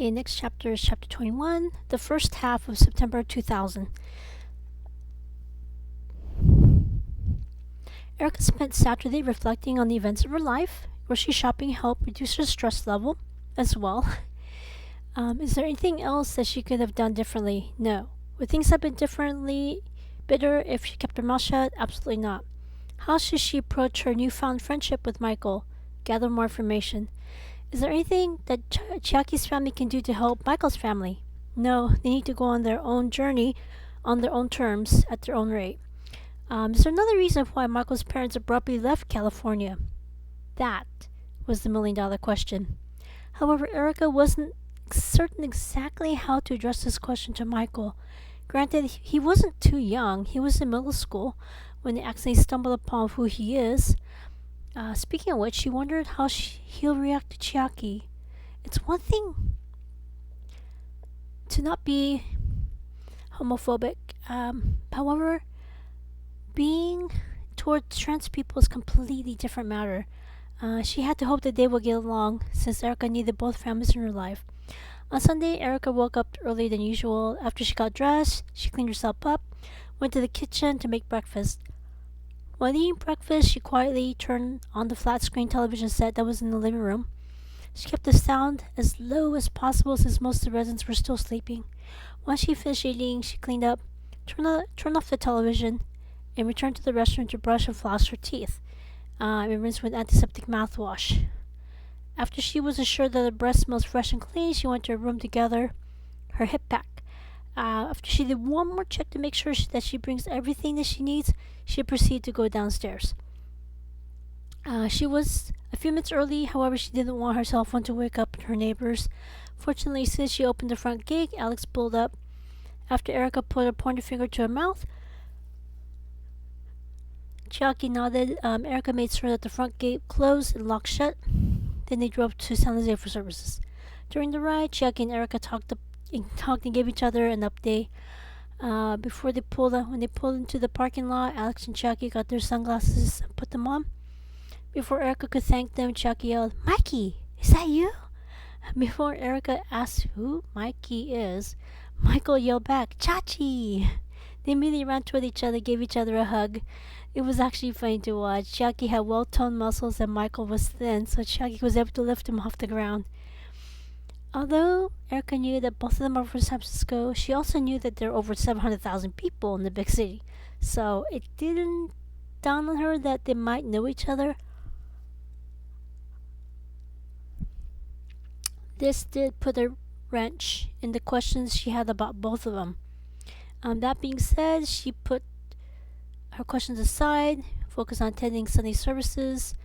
Okay, next chapter is chapter 21, the first half of September 2000. Erica spent Saturday reflecting on the events of her life. Grocery shopping helped reduce her stress level as well. Is there anything else that she could have done differently? No. Would things have been differently bitter if she kept her mouth shut? Absolutely not. How should she approach her newfound friendship with Michael? Gather more information. Is there anything that Chiaki's family can do to help Michael's family? No, they need to go on their own journey on their own terms at their own rate. Is there another reason why Michael's parents abruptly left California? That was the $1 million question. However, Erica wasn't certain exactly how to address this question to Michael. Granted, he wasn't too young. He was in middle school when they accidentally stumbled upon who he is. Speaking of which, she wondered how he'll react to Chiaki. It's one thing to not be homophobic. However, being towards trans people is a completely different matter. She had to hope that they will get along since Erica needed both families in her life. On Sunday, Erica woke up earlier than usual. After she got dressed, she cleaned herself up, went to the kitchen to make breakfast. While eating breakfast, she quietly turned on the flat screen television set that was in the living room. She kept the sound as low as possible since most of the residents were still sleeping. Once she finished eating, she cleaned up, turned off the television, and returned to the restroom to brush and floss her teeth and rinse with antiseptic mouthwash. After she was assured that her breath smells fresh and clean, she went to her room to gather her hip pack. After she did one more check to make sure that she brings everything that she needs, she proceeded to go downstairs. She was a few minutes early, however, she didn't want her cell phone to wake up her neighbors. Fortunately, since she opened the front gate, Alex pulled up. After Erica put her pointer finger to her mouth, Chiaki nodded. Erica made sure that the front gate closed and locked shut. Then they drove to San Jose for services. During the ride, Chiaki and Erica talked and gave each other an update. When they pulled into the parking lot, Alex and Chiaki got their sunglasses and put them on. Before Erica could thank them, Chiaki yelled, "Mikey, is that you?" Before Erica asked who Mikey is, Michael yelled back, "Chachi!" They immediately ran toward each other, gave each other a hug. It was actually funny to watch. Chiaki had well-toned muscles and Michael was thin, so Chiaki was able to lift him off the ground. Although Erica knew that both of them are from San Francisco, she also knew that there are over 700,000 people in the big city. So it didn't dawn on her that they might know each other. This did put a wrench in the questions she had about both of them. That being said, she put her questions aside, focused on attending Sunday services.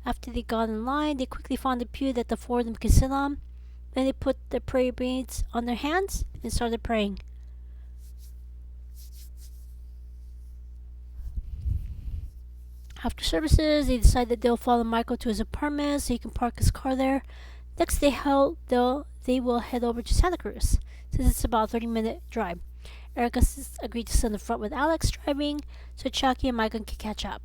After they got in line, they quickly found a pew that the four of them could sit on. Then they put their prayer beads on their hands and started praying. After services, they decided they'll follow Michael to his apartment so he can park his car there. Next, they will head over to Santa Cruz, since it's about a 30-minute drive. Erica agreed to sit in the front with Alex driving, so Chucky and Michael could catch up.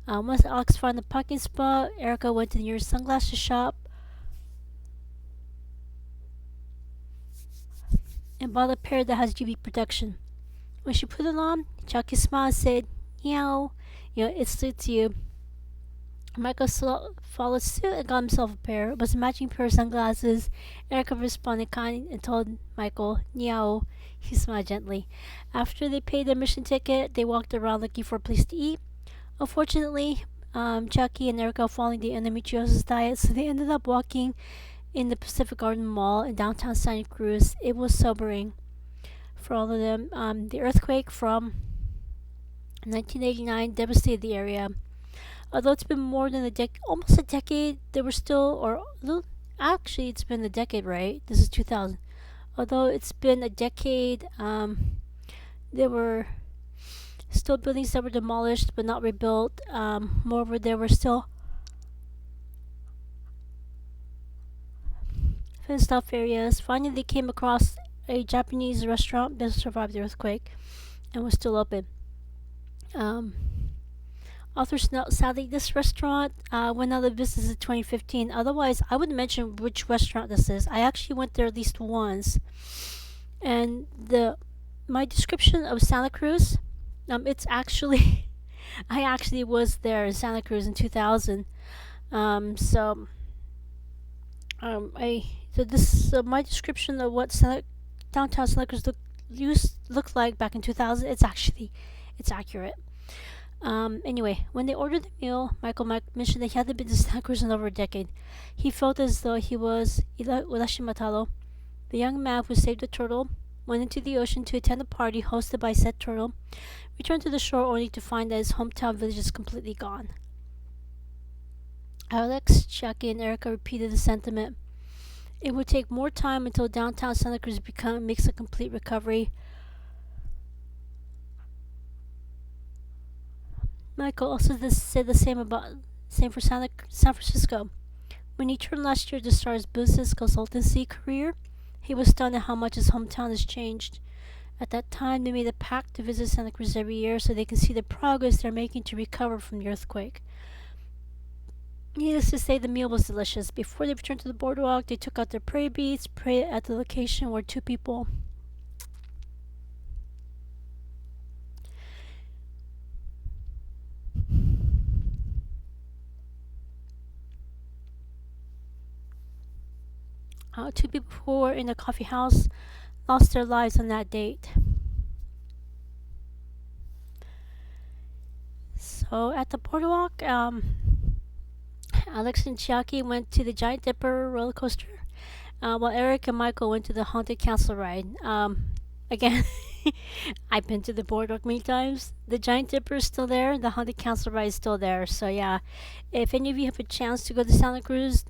Once Alex found the parking spot, Erica went to the nearest sunglasses shop and bought a pair that has UV protection. When she put it on, Chucky smiled and said, "Meow, it suits you." Michael followed suit and got himself a pair. It was a matching pair of sunglasses. Erica responded kind and told Michael, "Meow." He smiled gently. After they paid their admission ticket, they walked around looking for a place to eat. Unfortunately, Chucky and Erica were following the endometriosis diet, so they ended up walking in the Pacific Garden Mall in downtown Santa Cruz. It was sobering for all of them. The earthquake from 1989 devastated the area. Although it's been more than almost a decade, there were still, actually it's been a decade, right? This is 2000. Although it's been a decade, there were still buildings that were demolished but not rebuilt. Moreover, there were still fenced off areas. Finally, they came across a Japanese restaurant that survived the earthquake and was still open. Authors note, sadly, this restaurant went out of business in 2015. Otherwise, I would mention which restaurant this is. I actually went there at least once, and the my description of Santa Cruz, it's actually I actually was there in Santa Cruz in 2000. So I so this my description of what downtown Santa Cruz looked like back in 2000. It's accurate. Anyway, when they ordered the meal, Michael mentioned that he hadn't been to Santa Cruz in over a decade. He felt as though he was Urashimataro, the young man who saved the turtle, went into the ocean to attend a party hosted by said turtle, returned to the shore only to find that his hometown village is completely gone. Alex, Jackie, and Erica repeated the sentiment. It would take more time until downtown Santa Cruz makes a complete recovery. Michael also said the same for San Francisco. When he turned last year to start his business consultancy career, he was stunned at how much his hometown has changed. At that time, they made a pact to visit Santa Cruz every year so they can see the progress they're making to recover from the earthquake. Needless to say, the meal was delicious. Before they returned to the boardwalk, they took out their prayer beads, prayed at the location where two people who were in the coffee house lost their lives on that date. So at the boardwalk, Alex and Chiaki went to the Giant Dipper roller coaster, while Eric and Michael went to the Haunted Castle ride. Again, I've been to the boardwalk many times. The Giant Dipper is still there. The Haunted Castle ride is still there. So yeah, if any of you have a chance to go to Santa Cruz,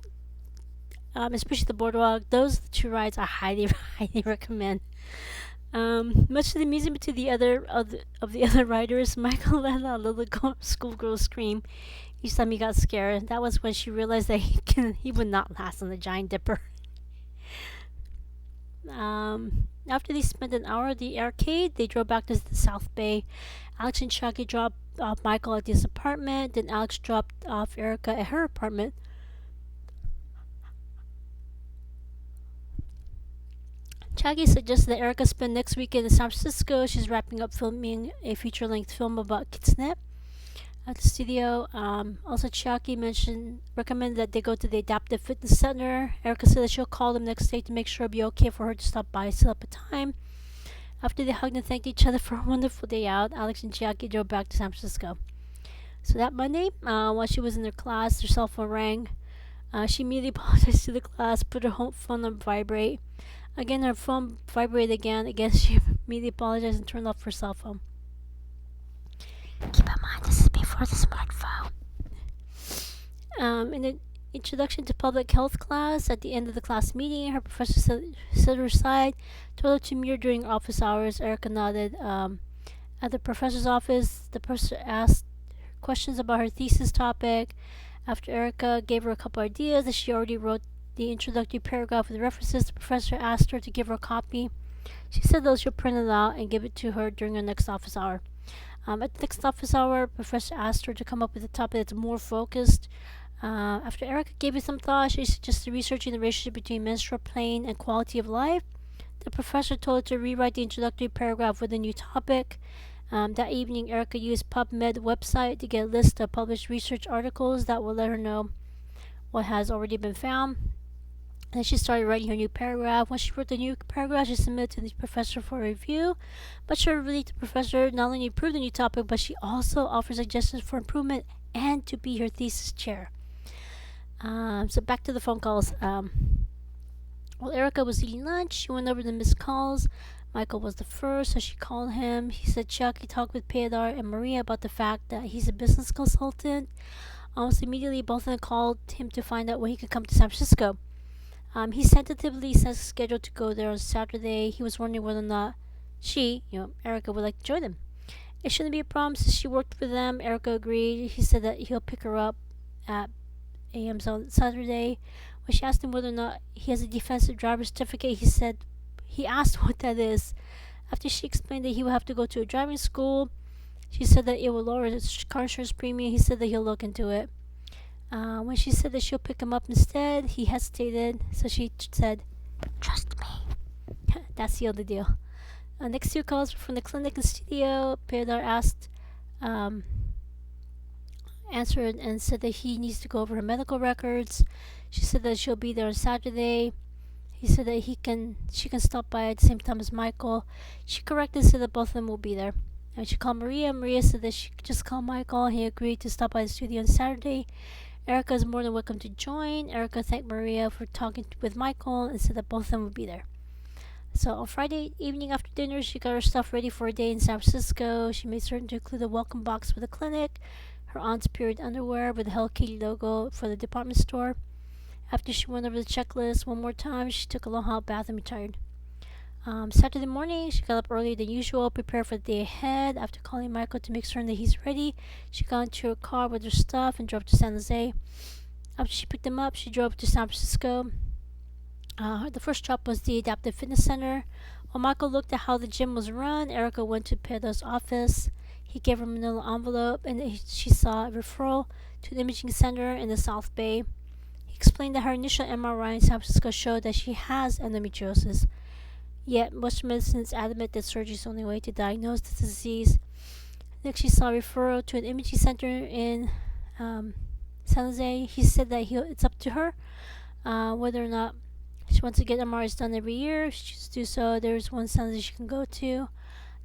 especially the boardwalk, those are the two rides I highly, highly recommend. Much to the amusement to the other of the other riders, Michael let out a little schoolgirl scream each time he got scared. That was when she realized that he would not last on the Giant Dipper. After they spent an hour at the arcade, they drove back to the South Bay. Alex and Chucky dropped off Michael at his apartment. Then Alex dropped off Erica at her apartment. Chucky suggested that Erica spend next weekend in San Francisco. She's wrapping up filming a feature-length film about Kitsune at the studio. Also, Chiaki recommended that they go to the Adaptive Fitness Center. Erica said that she'll call them next day to make sure it'll be okay for her to stop by, set up a time. After they hugged and thanked each other for a wonderful day out, Alex and Chiaki drove back to San Francisco. So that Monday, while she was in her class, her cell phone rang. She immediately apologized to the class, put her home phone on vibrate. Again, her phone vibrated again. Again, she immediately apologized and turned off her cell phone. Keep in mind, this is before the smartphone. In the introduction to public health class, at the end of the class meeting, her professor stood her side, told her to meet her during office hours. Erica nodded. At the professor's office, the professor asked questions about her thesis topic. After Erica gave her a couple ideas that she already wrote the introductory paragraph with references, the professor asked her to give her a copy. She said that she'll print it out and give it to her during her next office hour. At the next office hour, Professor asked her to come up with a topic that's more focused. After Erica gave it some thought, she suggested researching the relationship between menstrual pain and quality of life. The professor told her to rewrite the introductory paragraph with a new topic. That evening, Erica used PubMed website to get a list of published research articles that will let her know what has already been found. Then she started writing her new paragraph. When she wrote the new paragraph, she submitted to the professor for review. But she relief, the professor not only approved the new topic, but she also offered suggestions for improvement and to be her thesis chair. So back to the phone calls. While Erica was eating lunch, she went over the missed calls. Michael was the first, so she called him. He said Chucky talked with Pedar and Maria about the fact that he's a business consultant. Almost immediately, both of them called him to find out when he could come to San Francisco. He tentatively set a schedule to go there on Saturday. He was wondering whether or not Erica, would like to join them. It shouldn't be a problem since she worked with them. Erica agreed. He said that he'll pick her up at a.m. on Saturday. When she asked him whether or not he has a defensive driver's certificate, he asked what that is. After she explained that he would have to go to a driving school, She said that it will lower the car insurance premium. He said that he'll look into it. When she said that she'll pick him up instead, he hesitated. So she said, "Trust me." That sealed the deal. Next two calls were from the clinic and studio. Pedar um, answered and said that he needs to go over her medical records. She said that she'll be there on Saturday. He said that she can stop by at the same time as Michael. She corrected, said that both of them will be there. And she called Maria. Maria said that she could just call Michael. He agreed to stop by the studio on Saturday. Erica is more than welcome to join. Erica thanked Maria for talking with Michael and said that both of them would be there. So on Friday evening after dinner, she got her stuff ready for a day in San Francisco. She made certain to include a welcome box for the clinic, her aunt's period underwear with the Hello Kitty logo for the department store. After she went over the checklist one more time, she took a long hot bath and retired. Saturday morning, she got up earlier than usual, prepared for the day ahead. After calling Michael to make certain that he's ready, she got into her car with her stuff and drove to San Jose. After she picked him up, she drove to San Francisco. The first stop was the Adaptive Fitness Center. While Michael looked at how the gym was run, Erica went to Pedro's office. He gave her a manila envelope, and she saw a referral to an imaging center in the South Bay. He explained that her initial MRI in San Francisco showed that she has endometriosis. Yet, Western medicine is adamant that surgery is the only way to diagnose the disease. Next, she saw a referral to an imaging center in San Jose. He said that it's up to her whether or not she wants to get MRIs done every year. If she chooses to do so, there's one center she can go to.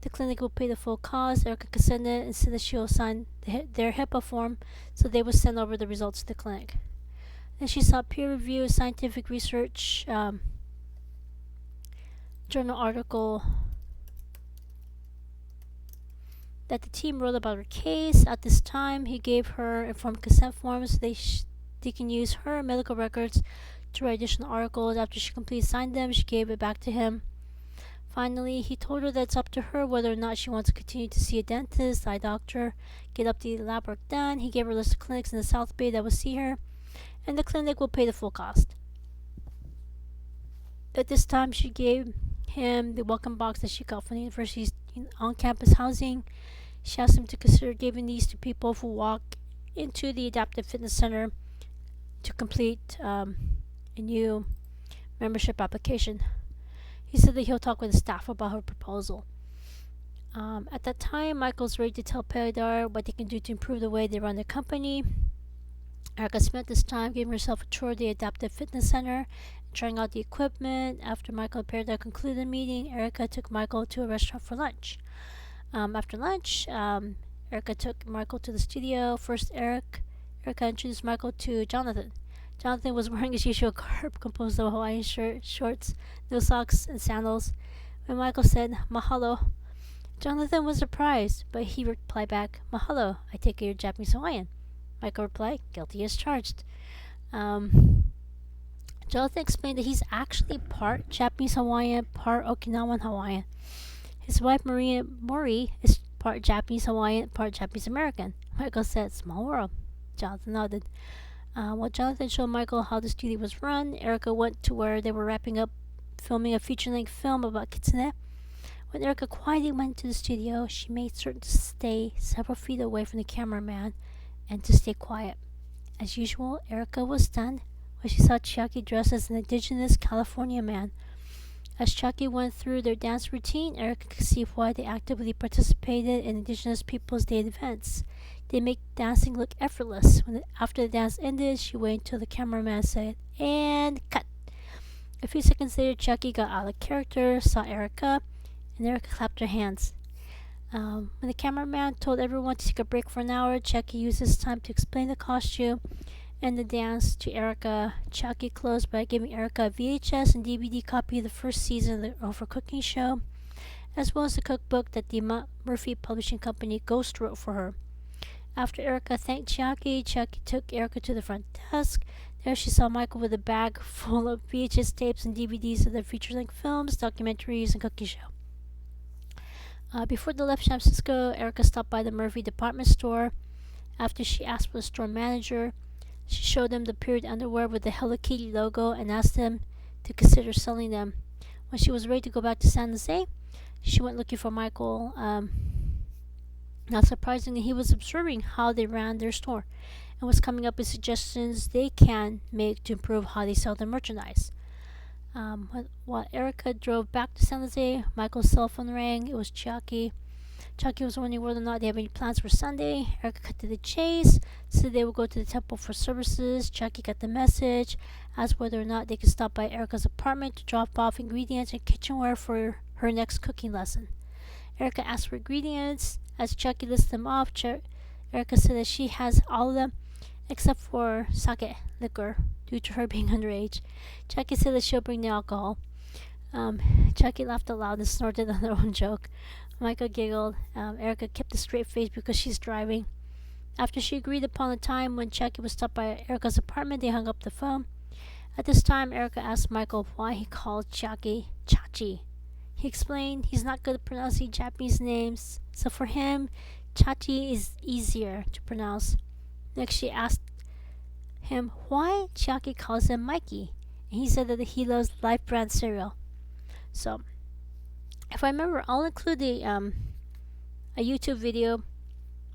The clinic will pay the full cost. Erica consented and said that she will sign their HIPAA form, so they will send over the results to the clinic. Then she saw peer-reviewed scientific research journal article that the team wrote about her case. At this time, he gave her informed consent forms so they can use her medical records to write additional articles. After she completely signed them, she gave it back to him. Finally, he told her that it's up to her whether or not she wants to continue to see a dentist, eye doctor, get up the lab work done. He gave her a list of clinics in the South Bay that will see her, and the clinic will pay the full cost. At this time, she gave him the welcome box that she got from the university's on-campus housing. She asked him to consider giving these to people who walk into the Adaptive Fitness Center to complete a new membership application. He said that he'll talk with the staff about her proposal. At that time, Michael's ready to tell Pedar what they can do to improve the way they run their company. Erica spent this time giving herself a tour of the Adaptive Fitness Center, trying out the equipment. After Michael and Pedar concluded the meeting, Erica took Michael to a restaurant for lunch. After lunch, Erica took Michael to the studio. First, Erica introduced Michael to Jonathan. Jonathan was wearing his usual garb composed of a Hawaiian shirt, shorts, no socks, and sandals. When Michael said, "Mahalo," Jonathan was surprised, but he replied back, "Mahalo, I take it you're Japanese Hawaiian." Michael replied, "Guilty as charged." Jonathan explained that he's actually part Japanese Hawaiian, part Okinawan Hawaiian. His wife Maria Mori is part Japanese Hawaiian, part Japanese American. Michael said, "Small world." Jonathan nodded. While Jonathan showed Michael how the studio was run, Erica went to where they were wrapping up filming a feature-length film about kitsune. When Erica quietly went to the studio, she made certain to stay several feet away from the cameraman and to stay quiet. As usual, Erica was stunned when she saw Chiaki dressed as an indigenous California man. As Chiaki went through their dance routine, Erica could see why they actively participated in Indigenous Peoples Day events. They make dancing look effortless. After the dance ended, she waited until the cameraman said, "And cut." A few seconds later, Chucky got out of character, saw Erica, and Erica clapped her hands. When the cameraman told everyone to take a break for an hour, Chucky used his time to explain the costume and the dance to Erica. Chucky closed by giving Erica a VHS and DVD copy of the first season of her cooking show, as well as the cookbook that the Murphy Publishing Company ghost wrote for her. After Erica thanked Chiaki took Erica to the front desk. There she saw Michael with a bag full of VHS tapes and DVDs of their feature-length films, documentaries, and cooking show. Before they left San Francisco, Erica stopped by the Murphy department store. After she asked for the store manager, she showed them the period underwear with the Hello Kitty logo and asked them to consider selling them. When she was ready to go back to San Jose, she went looking for Michael. Not surprisingly, he was observing how they ran their store and was coming up with suggestions they can make to improve how they sell their merchandise. While Erica drove back to San Jose, Michael's cell phone rang. It was Chucky. Chucky was wondering whether or not they have any plans for Sunday. Erica cut to the chase, said they would go to the temple for services. Chucky got the message, asked whether or not they could stop by Erica's apartment to drop off ingredients and kitchenware for her next cooking lesson. Erica asked for ingredients. As Chucky listed them off, Erica said that she has all of them except for sake liquor due to her being underage. Chucky said that she'll bring the alcohol. Chucky laughed aloud and snorted on their own joke. Michael giggled. Erica kept a straight face because she's driving. After she agreed upon a time when Chucky would stop by Erica's apartment, they hung up the phone. At this time, Erica asked Michael why he called Chucky Chachi. He explained he's not good at pronouncing Japanese names, so for him, Chachi is easier to pronounce. Next, she asked him why Chucky calls him Mikey, and he said that he loves Life Brand cereal. So, if I remember, I'll include a YouTube video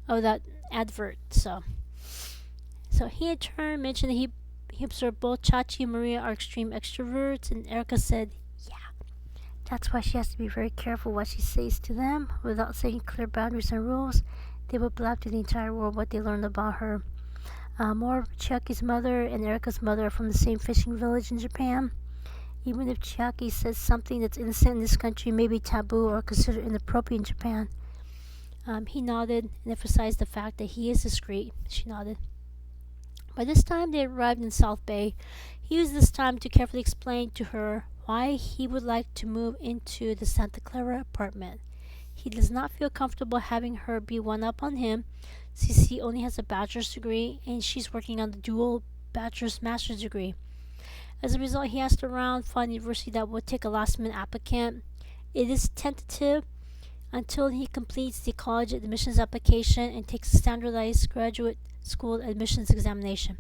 of that advert. So he in turn mentioned that he observed both Chachi and Maria are extreme extroverts, and Erica said, "Yeah, that's why she has to be very careful what she says to them. Without setting clear boundaries and rules, they will blab to the entire world what they learned about her." More Chiaki's mother and Erica's mother are from the same fishing village in Japan. Even if Chiaki says something that's innocent in this country may be taboo or considered inappropriate in Japan. He nodded and emphasized the fact that he is discreet. She nodded. By this time, they arrived in South Bay. He used this time to carefully explain to her why he would like to move into the Santa Clara apartment. He does not feel comfortable having her be one up on him, since he only has a bachelor's degree and she's working on the dual bachelor's master's degree. As a result, he asked around for a university that would take a last-minute applicant. It is tentative until he completes the college admissions application and takes a standardized graduate school admissions examination.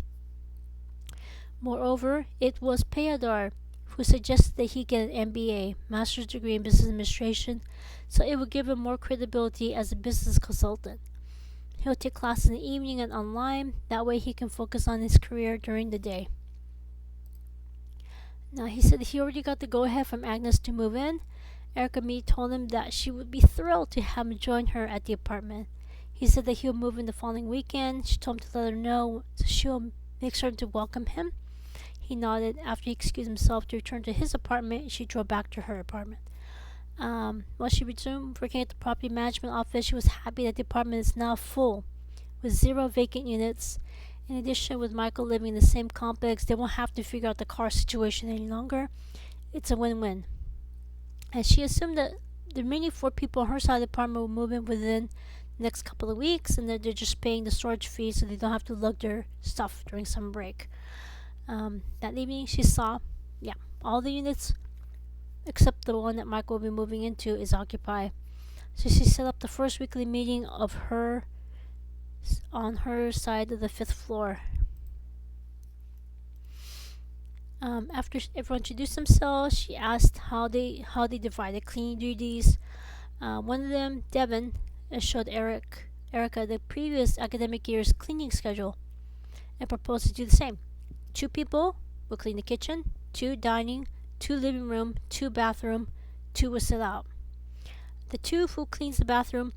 Moreover, it was Payadar who suggested that he get an MBA, master's degree in business administration, so it would give him more credibility as a business consultant. He'll take classes in the evening and online. That way he can focus on his career during the day. Now, he said he already got the go-ahead from Agnes to move in. Erica Mee told him that she would be thrilled to have him join her at the apartment. He said that he'll move in the following weekend. She told him to let her know, so she'll make sure to welcome him. He nodded. After he excused himself to return to his apartment, she drove back to her apartment. While she resumed working at the property management office, she was happy that the apartment is now full, with 0 vacant units. In addition, with Michael living in the same complex, they won't have to figure out the car situation any longer. It's a win-win. And she assumed that the remaining 4 people on her side of the apartment will move in within the next couple of weeks, and that they're just paying the storage fee so they don't have to lug their stuff during summer break. That evening, she saw, all the units except the one that Michael will be moving into is occupied. So she set up the first weekly meeting of her on her side of the 5th floor. After everyone introduced themselves, she asked how they divided cleaning duties. One of them, Devin, showed Erica the previous academic year's cleaning schedule and proposed to do the same. 2 people will clean the kitchen, 2 dining, 2 living room, 2 bathroom, 2 will sit out. The 2 who cleans the bathroom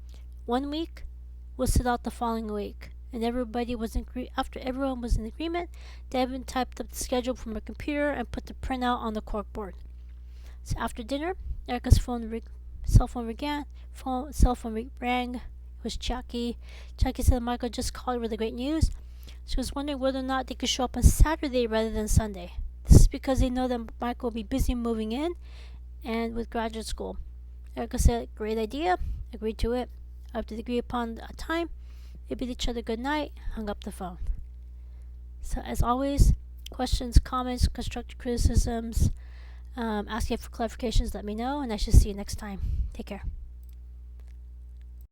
1 week will sit out the following week. And after everyone was in agreement, Devin typed up the schedule from her computer and put the printout on the corkboard. So after dinner, Erica's cell phone rang. It was Chucky. Chucky said Michael just called her with the great news. She was wondering whether or not they could show up on Saturday rather than Sunday. This is because they know that Michael will be busy moving in and with graduate school. Erica said, great idea, agreed to it. After they agreed upon a time, they bid each other good night, hung up the phone. So as always, questions, comments, constructive criticisms, asking for clarifications, let me know, and I shall see you next time. Take care.